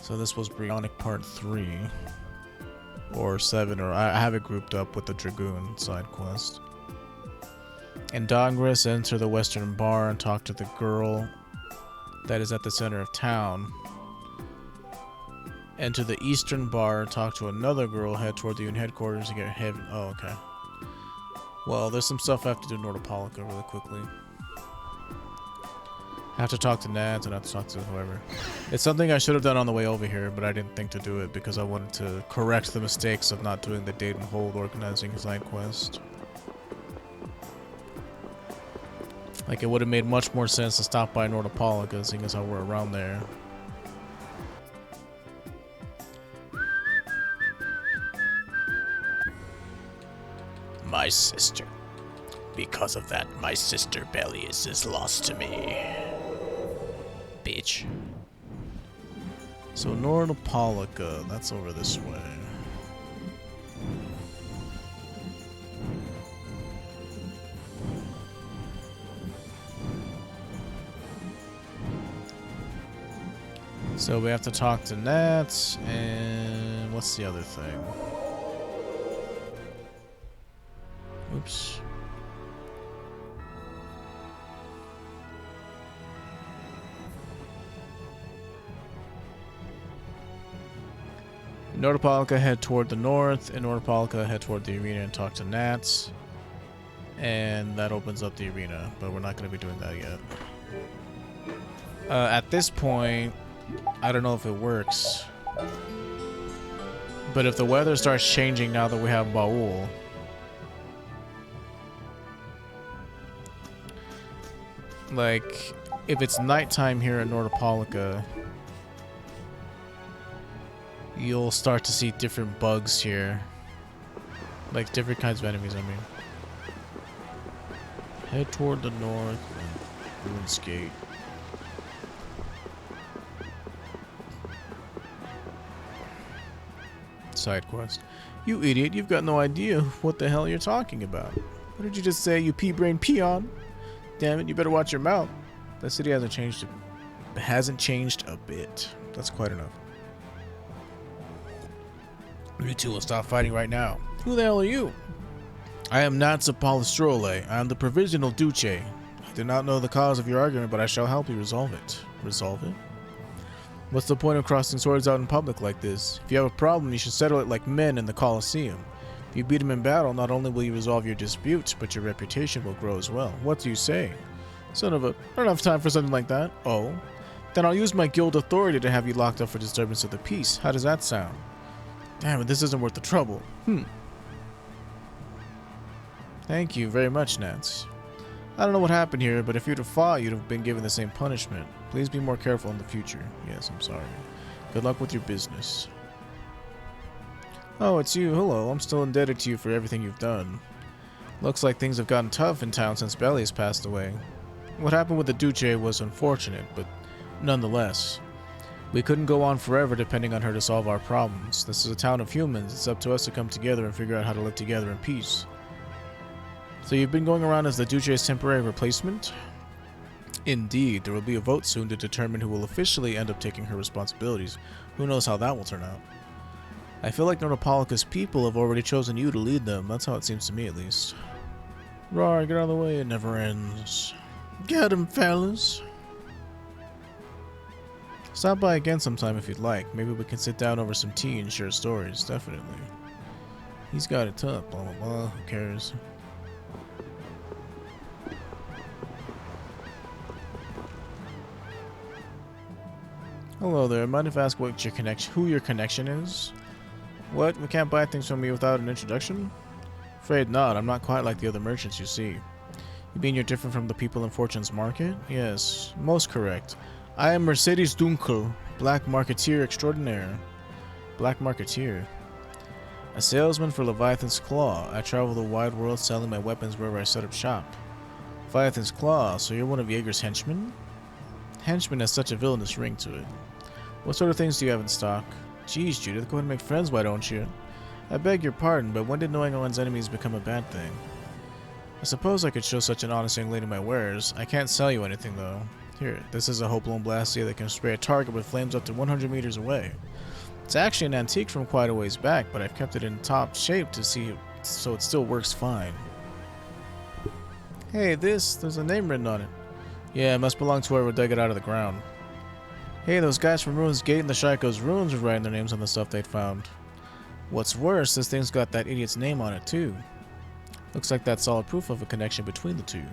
So this was Brionic Part 3. Or 7, or I have it grouped up with the Dragoon side quest. In Dongris, enter the Western Bar and talk to the girl that is at the center of town. Enter the Eastern Bar, talk to another girl, head toward the Union headquarters to get heavy. Oh, okay. Well, there's some stuff I have to do in Nordopolica really quickly. I have to talk to Nads and I have to talk to whoever. It's something I should have done on the way over here, but I didn't think to do it because I wanted to correct the mistakes of not doing the date and hold organizing side quest. Like, it would have made much more sense to stop by Nordopolica, seeing as how we're around there. My sister. Because of that, my sister Bellius is lost to me. Bitch. So Nordopolica, that's over this way. So we have to talk to Nats, and what's the other thing? Oops. Nordopolica, head toward the north. In Nordopolica, head toward the arena and talk to Nats. And that opens up the arena, but we're not going to be doing that yet. At this point, I don't know if it works. But if the weather starts changing now that we have Baul, like, if it's nighttime here in Nordopolica, you'll start to see different bugs here. Like, different kinds of enemies, I mean. Head toward the north and Ruins Gate. Side quest. You idiot, you've got no idea what the hell you're talking about. What did you just say, you pea-brain peon? Damn it, you better watch your mouth. The city hasn't changed a bit. That's quite enough. You two will stop fighting right now. Who the hell are you? I am Natsa Palestrole. I am the Provisional Duce. I do not know the cause of your argument, but I shall help you resolve it. Resolve it? What's the point of crossing swords out in public like this? If you have a problem, you should settle it like men in the Colosseum. If you beat him in battle, not only will you resolve your disputes, but your reputation will grow as well. What do you say? Son of a... I don't have time for something like that. Oh? Then I'll use my guild authority to have you locked up for disturbance of the peace. How does that sound? Damn it, this isn't worth the trouble. Thank you very much, Nance. I don't know what happened here, but if you'd have fought, you'd have been given the same punishment. Please be more careful in the future. Yes, I'm sorry. Good luck with your business. Oh, it's you. Hello. I'm still indebted to you for everything you've done. Looks like things have gotten tough in town since Bellius passed away. What happened with the Duce was unfortunate, but nonetheless. We couldn't go on forever depending on her to solve our problems. This is a town of humans. It's up to us to come together and figure out how to live together in peace. So you've been going around as the Duce's temporary replacement? Indeed, there will be a vote soon to determine who will officially end up taking her responsibilities. Who knows how that will turn out. I feel like Nordopolica's people have already chosen you to lead them. That's how it seems to me, at least. Rawr, get out of the way, it never ends. Get him, fellas. Stop by again sometime if you'd like. Maybe we can sit down over some tea and share stories, definitely. He's got it tough, blah blah blah, who cares? Hello there, mind if I ask what your who your connection is? What? We can't buy things from you without an introduction? Afraid not, I'm not quite like the other merchants you see. You mean you're different from the people in Fortune's Market? Yes, most correct. I am Mercedes Dunkel, Black Marketeer Extraordinaire. Black Marketeer. A salesman for Leviathan's Claw. I travel the wide world selling my weapons wherever I set up shop. Leviathan's Claw, so you're one of Jaeger's henchmen? Henchman has such a villainous ring to it. What sort of things do you have in stock? Geez, Judith, go ahead and make friends, why don't you? I beg your pardon, but when did knowing one's enemies become a bad thing? I suppose I could show such an honest young lady my wares. I can't sell you anything, though. Here, this is a Hoplon Blastia that can spray a target with flames up to 100 meters away. It's actually an antique from quite a ways back, but I've kept it in top shape to see so it still works fine. Hey, there's a name written on it. Yeah, it must belong to whoever dug it out of the ground. Hey, those guys from Ruins Gate and the Shaiko's Ruins were writing their names on the stuff they'd found. What's worse, this thing's got that idiot's name on it too. Looks like that's solid proof of a connection between the two.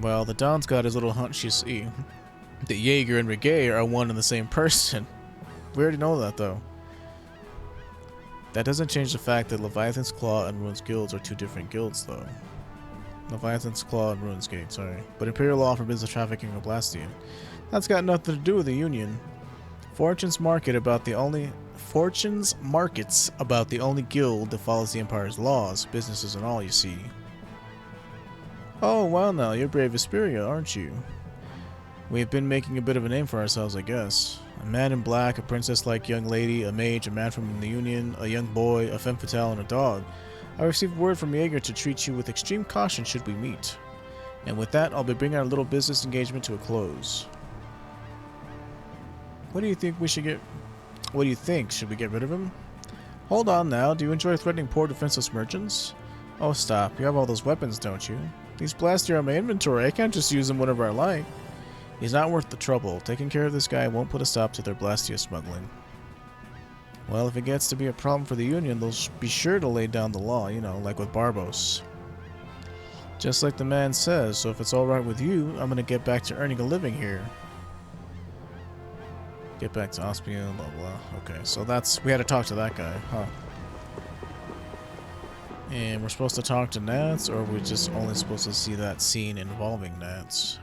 Well, the Don's got his little hunch, you see. The Jaeger and Reggae are one and the same person. We already know that, though. That doesn't change the fact that Leviathan's Claw and Ruins Guilds are two different guilds, though. Leviathan's Claw and Ruins Gate, sorry. But Imperial Law forbids the trafficking of Blastia. That's got nothing to do with the Union. Fortune's markets about the only guild that follows the Empire's laws, businesses and all, you see. Oh, well now, you're brave Vesperia, aren't you? We've been making a bit of a name for ourselves, I guess. A man in black, a princess-like young lady, a mage, a man from the Union, a young boy, a femme fatale, and a dog. I received word from Jaeger to treat you with extreme caution should we meet. And with that, I'll be bringing our little business engagement to a close. What do you think we should get... What do you think? Should we get rid of him? Hold on now, do you enjoy threatening poor defenseless merchants? Oh, stop. You have all those weapons, don't you? These Blastia are in my inventory. I can't just use them whenever I like. He's not worth the trouble. Taking care of this guy won't put a stop to their Blastia smuggling. Well, if it gets to be a problem for the Union, they'll be sure to lay down the law, you know, like with Barbos. Just like the man says, so if it's alright with you, I'm gonna get back to earning a living here. Get back to Ospion, blah blah. Okay, so we had to talk to that guy, huh? And we're supposed to talk to Nats, or are we just only supposed to see that scene involving Nats?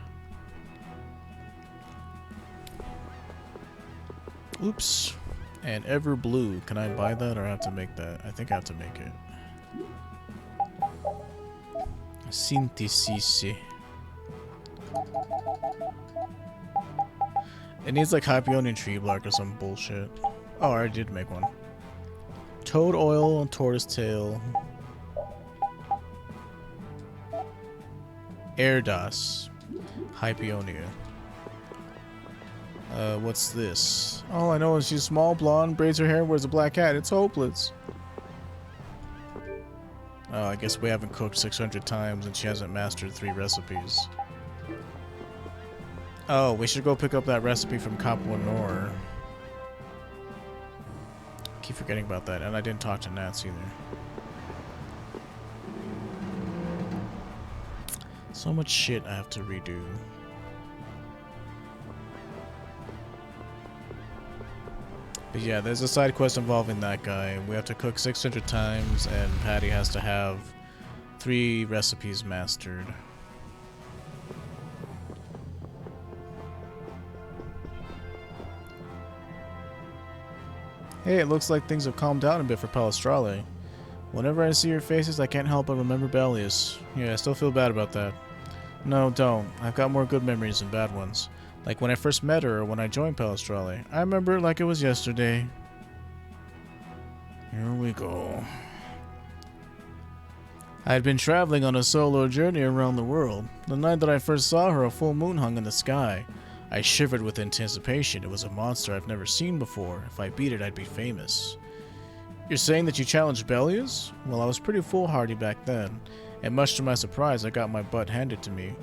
Oops. And Ever Blue. Can I buy that or I have to make that? I think I have to make it. Synthesis. It needs like Hyperionian tree bark or some bullshit. Oh, I already did make one. Toad oil and tortoise tail. Airdas. Hypionia. What's this? All I know is she's small, blonde, braids her hair, and wears a black hat. It's hopeless. Oh, I guess we haven't cooked 600 times and she hasn't mastered 3 recipes. Oh, we should go pick up that recipe from Capua Nor. Keep forgetting about that, and I didn't talk to Nats either. So much shit I have to redo. But yeah, there's a side quest involving that guy. We have to cook 600 times, and Patty has to have 3 recipes mastered. Hey, it looks like things have calmed down a bit for Palestrale. Whenever I see your faces, I can't help but remember Bellius. Yeah, I still feel bad about that. No, don't. I've got more good memories than bad ones. Like when I first met her or when I joined Palestrale. I remember it like it was yesterday. Here we go. I had been traveling on a solo journey around the world. The night that I first saw her, a full moon hung in the sky. I shivered with anticipation. It was a monster I've never seen before. If I beat it, I'd be famous. You're saying that you challenged Bellius? Well, I was pretty foolhardy back then, and much to my surprise, I got my butt handed to me.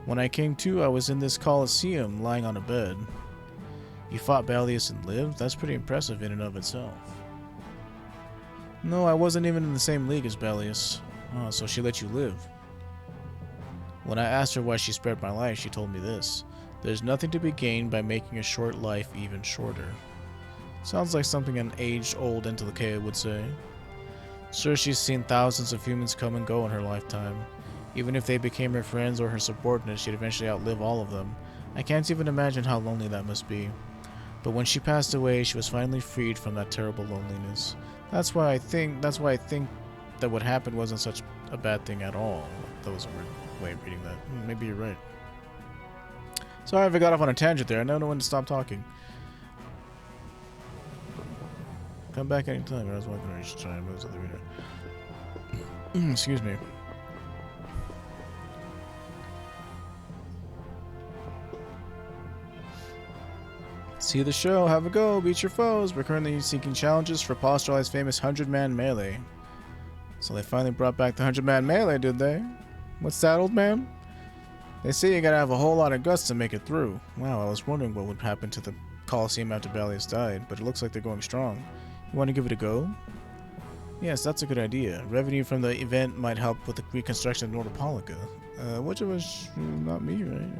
When I came to, I was in this Colosseum, lying on a bed. You fought Bellius and lived? That's pretty impressive in and of itself. No, I wasn't even in the same league as Bellius. Oh, so she let you live. When I asked her why she spared my life, she told me this. There's nothing to be gained by making a short life even shorter. Sounds like something an aged-old Enteleke would say. Sure, she's seen thousands of humans come and go in her lifetime. Even if they became her friends or her subordinates, she'd eventually outlive all of them. I can't even imagine how lonely that must be. But when she passed away, she was finally freed from that terrible loneliness. That's why I think that what happened wasn't such a bad thing at all. That was a weird way of reading that. Maybe you're right. Sorry if I got off on a tangent there. I don't know when to stop talking. Come back anytime. I was walking around each time. It was at the video. Excuse me. See the show, have a go, beat your foes. We're currently seeking challenges for Paul Australia's famous 100-man melee. So they finally brought back the 100-man melee, did they? What's that, old man? They say you gotta have a whole lot of guts to make it through. Wow, I was wondering what would happen to the Coliseum after Balius died, but it looks like they're going strong. You want to give it a go? Yes, that's a good idea. Revenue from the event might help with the reconstruction of Nordopolica. Which of us? Not me, right?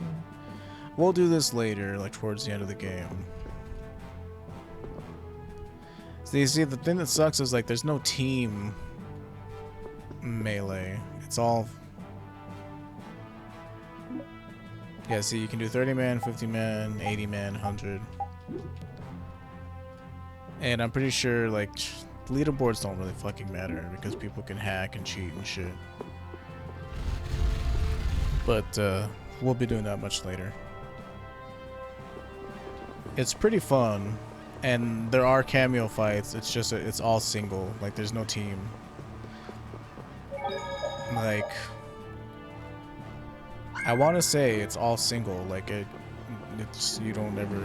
We'll do this later, like towards the end of the game. So you see, the thing that sucks is like there's no team melee. It's all... Yeah, see, you can do 30-man, 50-man, 80-man, 100. And I'm pretty sure, like, leaderboards don't really fucking matter because people can hack and cheat and shit. But, we'll be doing that much later. It's pretty fun, and there are cameo fights. It's just, it's all single. Like, there's no team. Like... I want to say it's all single, like it's you don't ever,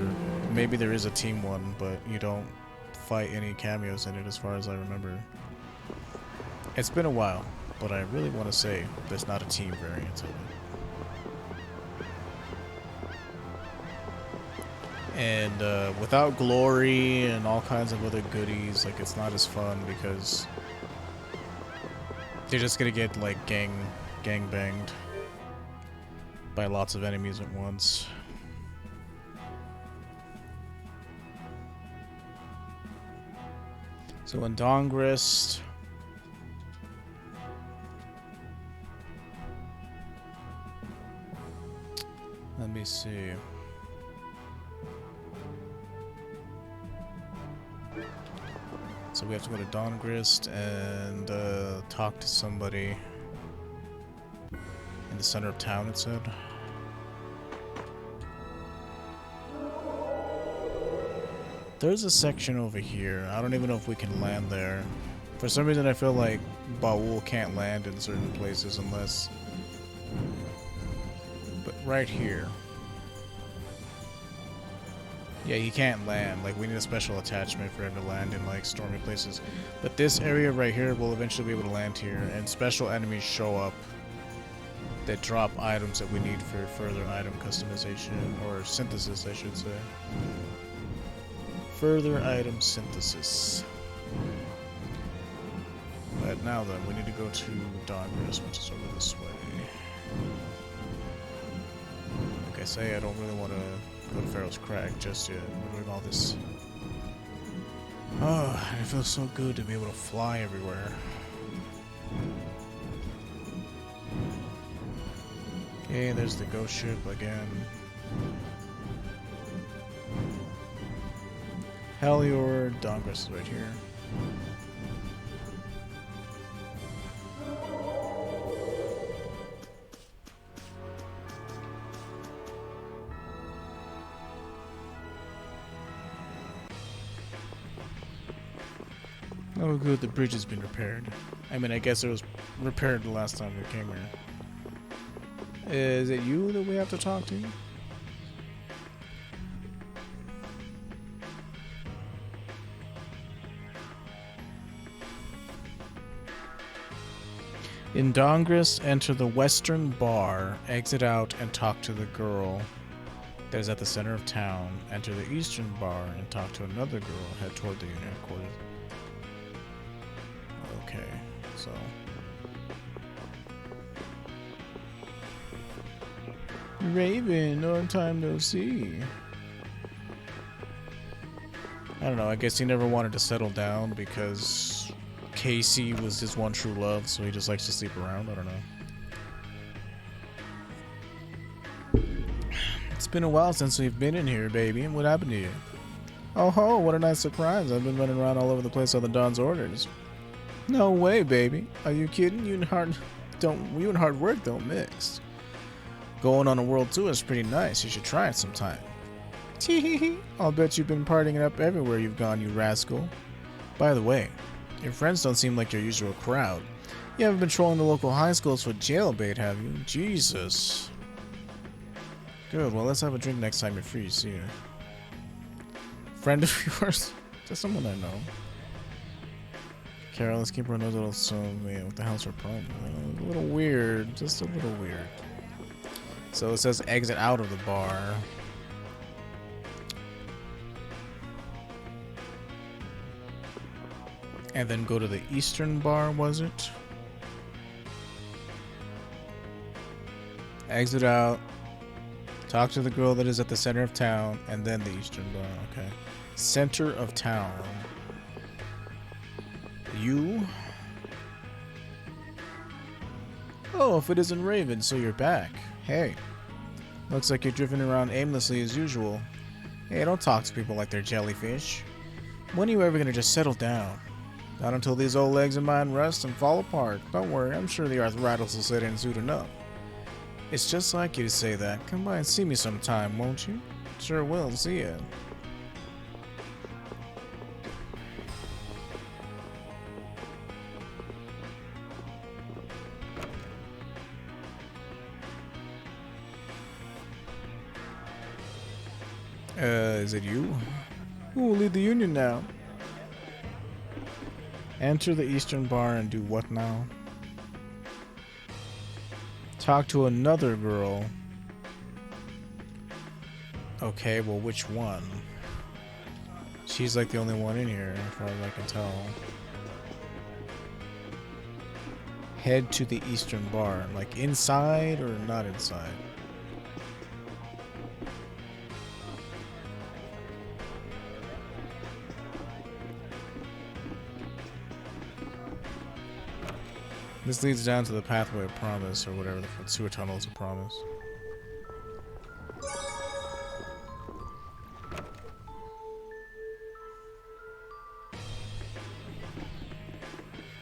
maybe there is a team one, but you don't fight any cameos in it as far as I remember. It's been a while, but I really want to say there's not a team variant of it. And without glory and all kinds of other goodies, like it's not as fun because you're just gonna get like gang banged by lots of enemies at once. So in Dongrist, let me see. So we have to go to Dongrist and talk to somebody in the center of town, it said. There's a section over here. I don't even know if we can land there. For some reason I feel like Baul can't land in certain places unless... But right here. Yeah, he can't land. Like, we need a special attachment for him to land in, like, stormy places. But this area right here will eventually be able to land here, and special enemies show up that drop items that we need for further item customization, or synthesis, I should say. Further item synthesis. But now then, we need to go to Dongrist, which is over this way. Like I say, I don't really want to go to Pharaoh's Crag just yet. We're doing all this. Oh, it feels so good to be able to fly everywhere. Okay, there's the ghost ship again. Helior, Dongrist is right here. Oh good, the bridge has been repaired. I mean, I guess it was repaired the last time we came here. Is it you that we have to talk to? In Dongrist, enter the western bar, exit out and talk to the girl that is at the center of town. Enter the eastern bar and talk to another girl. Head toward the unit headquarters. Okay, so... Raven, long time no see. I don't know, I guess he never wanted to settle down because Casey was his one true love, so he just likes to sleep around. I don't know. It's been a while since we've been in here, baby. What happened to you? Oh ho, what a nice surprise. I've been running around all over the place on the Don's orders. No way, baby. Are you kidding? You and hard work don't mix. Going on a world tour is pretty nice. You should try it sometime. Tee-hee-hee. I'll bet you've been partying it up everywhere you've gone, you rascal. By the way, your friends don't seem like your usual crowd. You haven't been trolling the local high schools for jailbait, have you? Jesus. Good, well let's have a drink next time you're free, see ya. Friend of yours? Just someone I know. Carol, let's keep her nose a little so yeah, what the hell's her problem? A little weird. Just a little weird. So it says exit out of the bar. And then go to the eastern bar, was it? Exit out. Talk to the girl that is at the center of town, and then the eastern bar. Okay. Center of town. You? Oh, if it isn't Raven, so you're back. Hey. Looks like you're drifting around aimlessly as usual. Hey, don't talk to people like they're jellyfish. When are you ever gonna just settle down? Not until these old legs of mine rust and fall apart. Don't worry, I'm sure the arthritis will set in soon enough. It's just like you to say that. Come by and see me sometime, won't you? Sure will. See ya. Is it you? Who will lead the union now? Enter the eastern bar and do what now? Talk to another girl. Okay, well, which one? She's like the only one in here, as far as I can tell. Head to the eastern bar. Like inside or not inside? This leads down to the pathway of promise, or whatever the sewer tunnels of promise.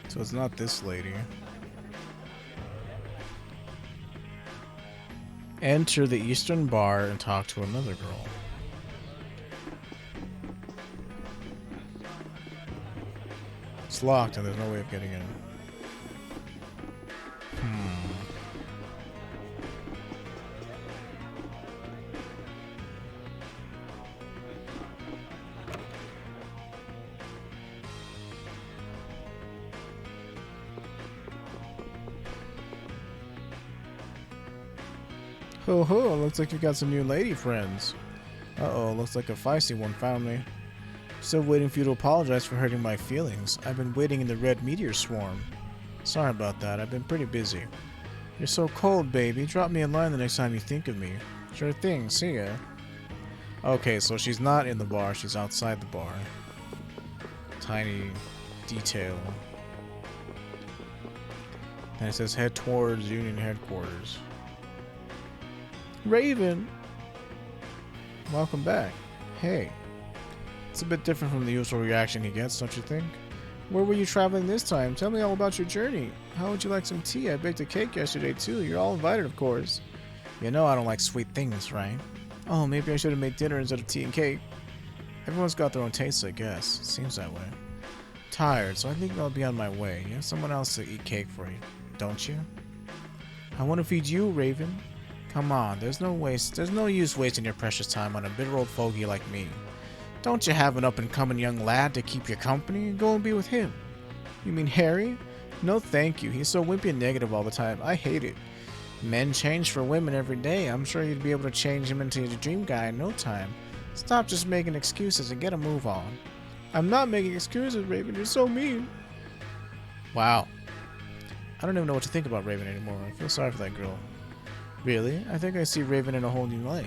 So it's not this lady. Enter the eastern bar and talk to another girl. It's locked and there's no way of getting in. Ho ho, looks like you got some new lady friends. Uh-oh, looks like a feisty one found me. Still waiting for you to apologize for hurting my feelings. I've been waiting in the red meteor swarm. Sorry about that, I've been pretty busy. You're so cold, baby. Drop me a line the next time you think of me. Sure thing, see ya. Okay, so she's not in the bar, she's outside the bar. Tiny detail. And it says head towards Union headquarters. Raven! Welcome back. Hey. It's a bit different from the usual reaction he gets, don't you think? Where were you traveling this time? Tell me all about your journey. How would you like some tea? I baked a cake yesterday too. You're all invited, of course. You know I don't like sweet things, right? Oh, maybe I should have made dinner instead of tea and cake. Everyone's got their own tastes, I guess. It seems that way. Tired, so I think I'll be on my way. You have someone else to eat cake for you, don't you? I want to feed you, Raven. Come on, there's no use wasting your precious time on a bitter old fogey like me. Don't you have an up-and-coming young lad to keep you company? Go and be with him. You mean Harry? No thank you, he's so wimpy and negative all the time. I hate it. Men change for women every day. I'm sure you'd be able to change him into your dream guy in no time. Stop just making excuses and get a move on. I'm not making excuses, Raven, you're so mean. Wow. I don't even know what to think about Raven anymore. I feel sorry for that girl. Really? I think I see Raven in a whole new light.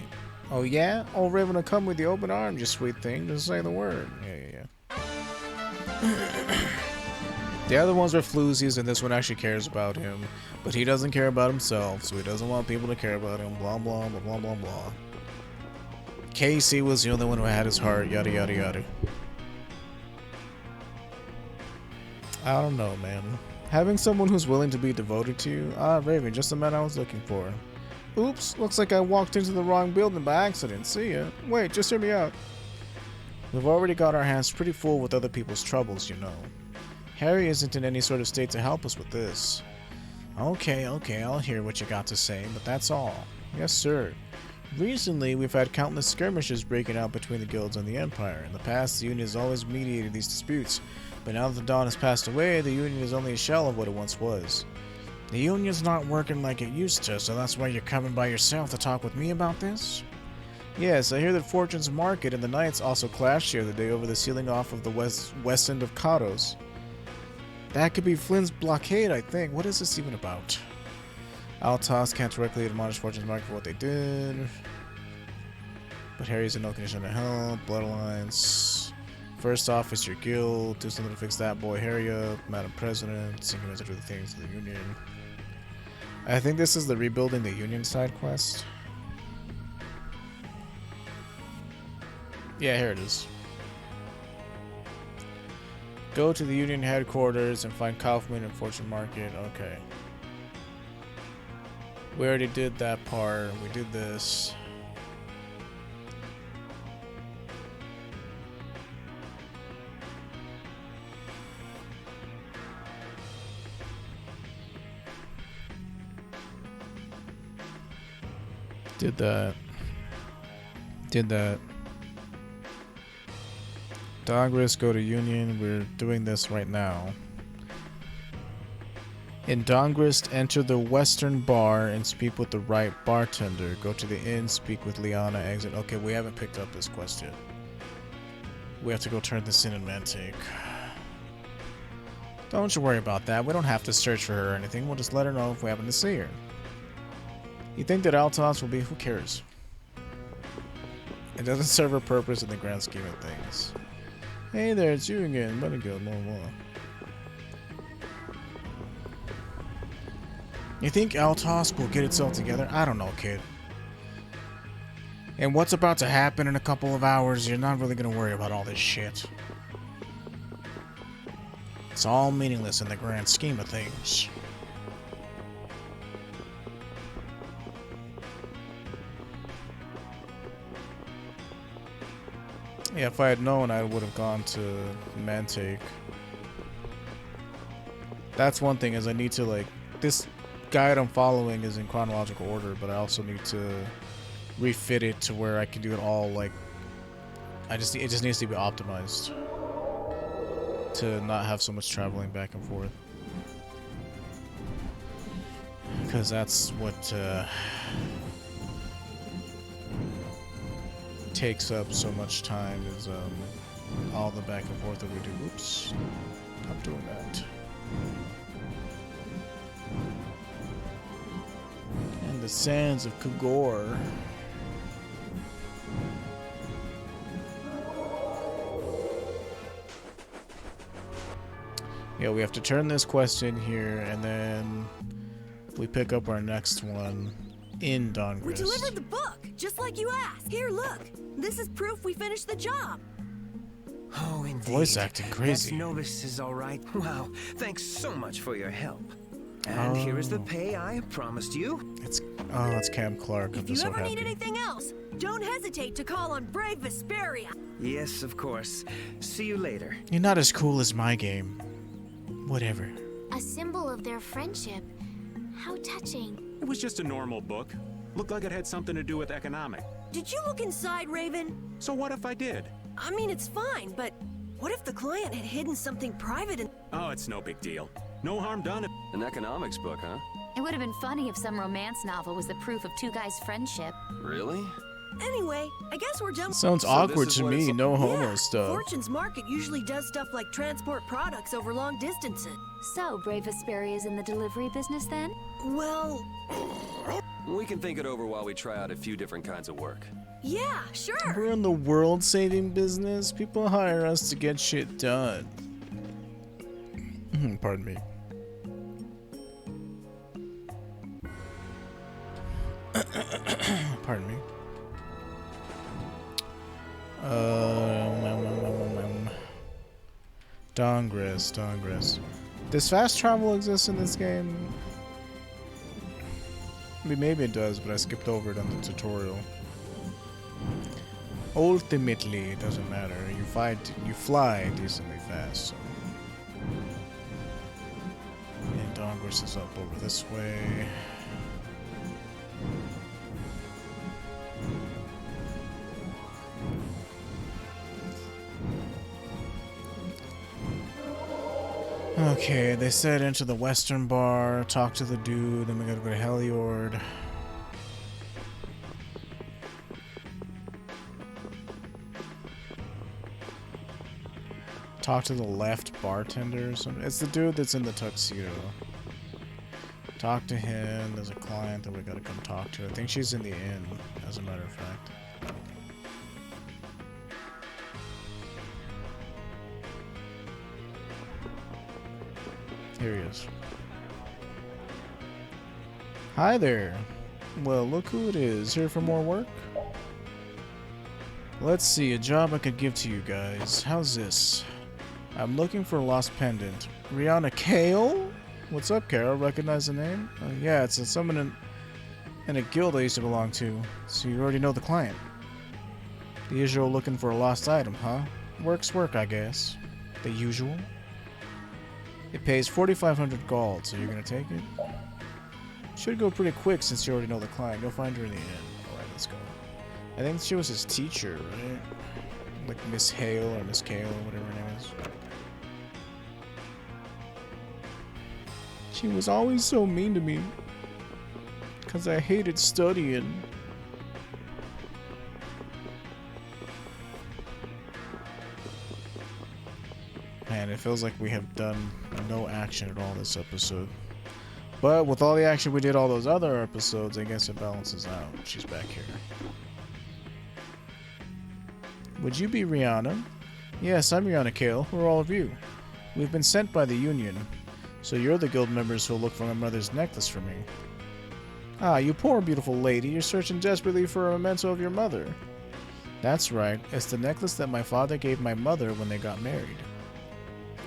Oh yeah? Oh, Raven will come with the open arms, you sweet thing. Just say the word. Yeah. The other ones are floozies, and this one actually cares about him. But he doesn't care about himself, so he doesn't want people to care about him. Blah, blah, blah, blah, blah, blah. Casey was the only one who had his heart. Yada, yada, yada. I don't know, man. Having someone who's willing to be devoted to you? Ah, Raven, just the man I was looking for. Oops, looks like I walked into the wrong building by accident. See ya. Wait, just hear me out. We've already got our hands pretty full with other people's troubles, you know. Harry isn't in any sort of state to help us with this. Okay, I'll hear what you got to say, but that's all. Yes, sir. Recently, we've had countless skirmishes breaking out between the guilds and the Empire. In the past, the Union has always mediated these disputes, but now that the Dawn has passed away, the Union is only a shell of what it once was. The Union's not working like it used to, so that's why you're coming by yourself to talk with me about this? Yes, I hear that Fortune's Market and the Knights also clashed the other day over the sealing off of the west end of Kados. That could be Flynn's blockade, I think. What is this even about? Altos can't directly admonish Fortune's Market for what they did. But Harry's in no condition to help. Bloodlines. First off is your guild. Do something to fix that boy Harry up. Madam President. Synchronize to the things of the Union. I think this is the rebuilding the Union side quest. Yeah, here it is. Go to the Union headquarters and find Kaufman and Fortune Market. Okay. We already did that part. We did this. Did that. Did that. Dogrist, go to Union. We're doing this right now. In Dongrist, enter the Western Bar and speak with the right bartender. Go to the inn, speak with Liana, exit. Okay, we haven't picked up this quest yet. We have to go turn this in Mantic. Don't you worry about that. We don't have to search for her or anything. We'll just let her know if we happen to see her. You think that Altos will be... Who cares? It doesn't serve a purpose in the grand scheme of things. Hey there, it's you again. Buddy Guild, blah, blah. You think Altos will get itself together? I don't know, kid. And what's about to happen in a couple of hours, you're not really gonna worry about all this shit. It's all meaningless in the grand scheme of things. Yeah, if I had known, I would have gone to Mantic. That's one thing, is I need to, like... This guide I'm following is in chronological order, but I also need to refit it to where I can do it all, like... it just needs to be optimized. To not have so much traveling back and forth. Because that's what, takes up so much time, is, all the back and forth that we do. Oops. Stop doing that. And the sands of Kogor. Yeah, we have to turn this quest in here, and then we pick up our next one in Dongrist. We delivered the book, just like you asked. Here, look. This is proof we finished the job. Oh, indeed. Voice acting crazy. That Novus is all right. Wow, thanks so much for your help. And here is the pay I promised you. It's Cam Clark. I'm If just you so ever happy. need anything else, don't hesitate to call on brave Vesperia. Yes, of course. See you later. You're not as cool as my game. Whatever. A symbol of their friendship. How touching. It was just a normal book. Looked like it had something to do with economic. Did you look inside, Raven? So what if I did? I mean, it's fine, but what if the client had hidden something private and... Oh, it's no big deal. No harm done. An economics book, huh? It would have been funny if some romance novel was the proof of two guys' friendship. Really? Anyway, I guess we're done. Sounds So awkward this is to what me. it's- No homo Yeah, stuff. Fortune's Market usually does stuff like transport products over long distances. So, Brave Vesperia is in the delivery business then? Well, We can think it over while we try out a few different kinds of work. yeah, sure. We're in the world-saving business. People hire us to get shit done. Pardon me. Pardon me. Dongrist. Does fast travel exist in this game? I mean, maybe it does, but I skipped over it on the tutorial. Ultimately, it doesn't matter. You fly decently fast. So. And Dongrist is up over this way. Okay, they said enter the western bar, talk to the dude, then we gotta go to Heliord. Talk to the left bartender or something. It's the dude that's in the tuxedo. Talk to him. There's a client that we gotta come talk to. I think she's in the inn, as a matter of fact. Here he is. Hi there. Well, look who it is. Here for more work? Let's see, a job I could give to you guys. How's this? I'm looking for a lost pendant. Rihanna Kale? What's up, Carol? Recognize the name? Yeah, it's someone in a guild I used to belong to. So you already know the client. The usual looking for a lost item, huh? Work's work, I guess. The usual. It pays 4,500 gold, so you're gonna take it? Should go pretty quick since you already know the client. You'll find her in the inn. Alright, let's go. I think she was his teacher, right? Like Miss Hale or Miss Kale or whatever her name is. She was always so mean to me. Because I hated studying. Man, it feels like we have done no action at all this episode. But with all the action we did all those other episodes, I guess it balances out. She's back here. Would you be Rihanna? Yes, I'm Rihanna Kale. Who are all of you? We've been sent by the Union. So you're the guild members who'll look for my mother's necklace for me. Ah, you poor beautiful lady. You're searching desperately for a memento of your mother. That's right. It's the necklace that my father gave my mother when they got married.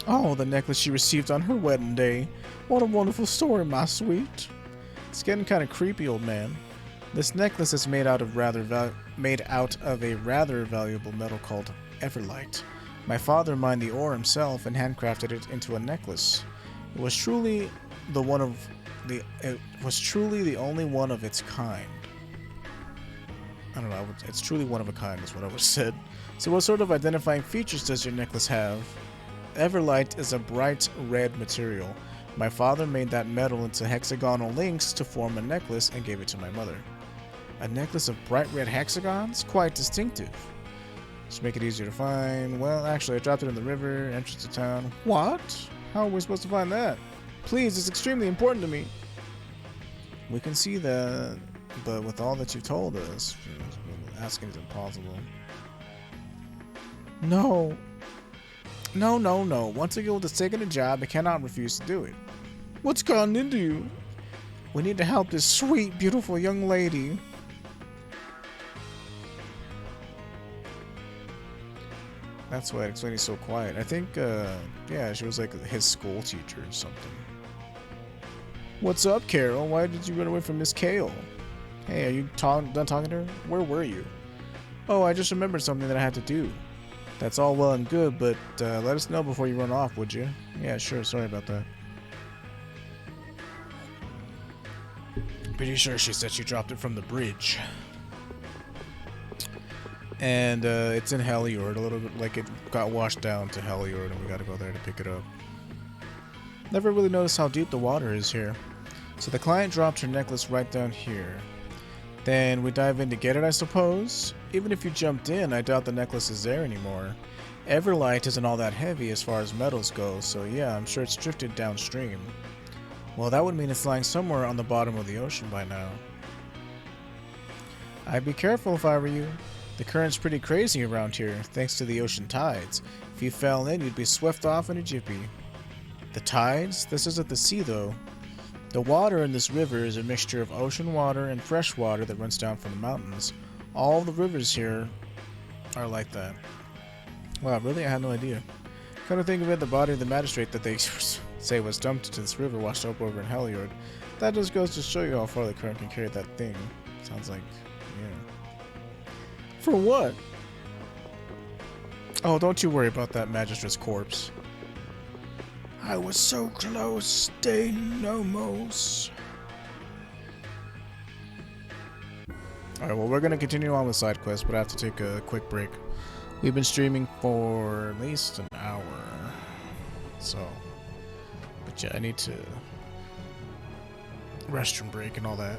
Oh, the necklace she received on her wedding day. What a wonderful story, my sweet. It's getting kind of creepy, old man. This necklace is made out of a rather valuable metal called Everlight. My father mined the ore himself and handcrafted it into a necklace. It was truly the only one of its kind. I don't know. It's truly one of a kind, is what I would have said. So, what sort of identifying features does your necklace have? Everlight is a bright red material. My father made that metal into hexagonal links to form a necklace and gave it to my mother. A necklace of bright red hexagons? Quite distinctive. Just make it easier to find. Well, actually, I dropped it in the river, entrance to town. What? How are we supposed to find that? Please, it's extremely important to me. We can see that, but with all that you've told us, asking is impossible. No. No. Once a guild has taken a job, it cannot refuse to do it. What's gotten into you? We need to help this sweet, beautiful young lady. That's why it's when he's so quiet. I think, yeah, she was like his school teacher or something. What's up, Carol? Why did you run away from Miss Kale? Hey, are you done talking to her? Where were you? Oh, I just remembered something that I had to do. That's all well and good, but let us know before you run off, would you? Yeah, sure. Sorry about that. Pretty sure she said she dropped it from the bridge. And it's in Heliord, a little bit like it got washed down to Heliord, and we gotta go there to pick it up. Never really noticed how deep the water is here. So the client dropped her necklace right down here. Then we dive in to get it, I suppose? Even if you jumped in, I doubt the necklace is there anymore. Everlight isn't all that heavy as far as metals go, so yeah, I'm sure it's drifted downstream. Well, that would mean it's lying somewhere on the bottom of the ocean by now. I'd be careful if I were you. The current's pretty crazy around here, thanks to the ocean tides. If you fell in, you'd be swept off in a jiffy. The tides? This isn't the sea, though. The water in this river is a mixture of ocean water and fresh water that runs down from the mountains. All the rivers here are like that. Wow, really? I had no idea. Come to think of it, the body of the magistrate that they say was dumped into this river washed up over in Heliord. That just goes to show you how far the current can carry that thing. Sounds like, yeah. For what? Oh, don't you worry about that magistrate's corpse. I was so close, they almost. Alright, well, we're going to continue on with side quests, but I have to take a quick break. We've been streaming for at least an hour. So, But yeah, I need to restroom break and all that.